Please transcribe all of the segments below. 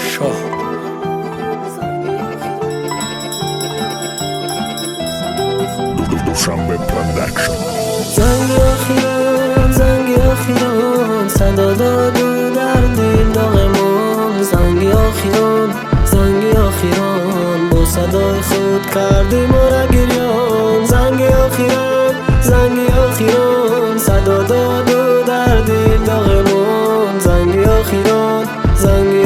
شاه دوشنبه پروداکشن. زنگی آخیران صدا داد و در دل داغمون. زنگی آخیران با صدای خود کردی ما را گریان. زنگی آخیران صدا داد و در دل داغمون. زنگی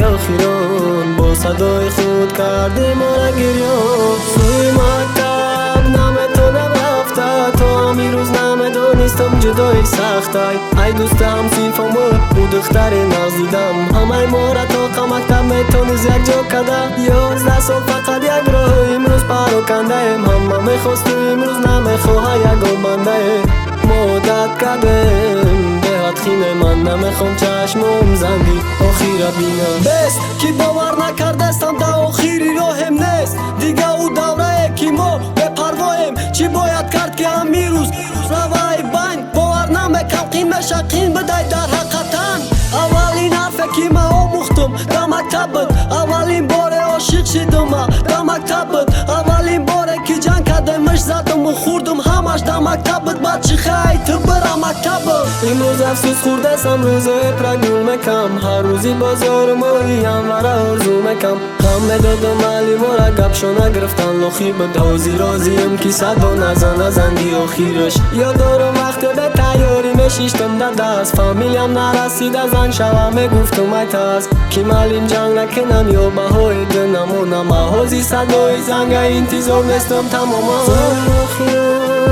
آخیران با صدای خود کردی ما را گریان. سوی مکتب نام تو نرفته، تو همی روز نمیدونستم جدایی سخته. ای دوست هم سیفمو او دختر نغزیدم، همه ما را تا مکتب میتونیز یک جا کده. 11 سال فقط یک راه امروز پراکنده ایم، همه میخواست امروز نمیخواه یک آمنده. ما عادت کردیم دهت خیمه، من نمیخوام چشمم زنگی آخیره بینم. بست که باور نکردستم در آخری راهم نیست دیگه او دوره که ما به پروایم. چی باید کرد که همی روز روای بین باور نمیکم قیم شقین بدای در حقیقتن. اولین حرفه که من آموختم در مکتبت، اولین بار عاشق شدم در مکتبت، اولین باره که جنگ کردمش زدم و خوردم همش در مکتبت. بچه خیلی تو برم مکتبت. امروز افسوس خورده سم روزای پرگول مکم، هر روزی بازار مایی هم ورا آرزو مکم. غم میدادم علی مارا گپشو نگرفتن لخی به دوزی رازیم که صدا نزن زندی آخیرش. یادارم وقت به تیاری میشیشتم در دست، فامیلیم نرسیده زنگ شوه میگفتم ای تاز که مالیم جنگ نکنم یا بهای دنمونم. محوزی صدای زنگ انتظار نیستم تماما.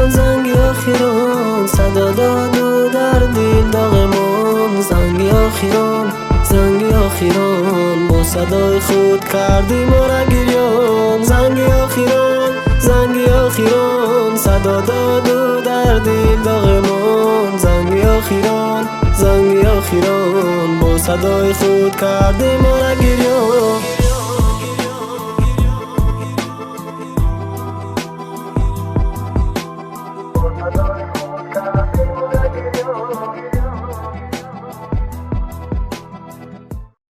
زنگی آخیران صدا داد و در دل داغمون. زنگی آخیران با صدای خود کردی ما را گریان. زنگی آخیران صدا داد و در دل داغمون. زنگی آخیران با صدای خود کردی ما را گریان.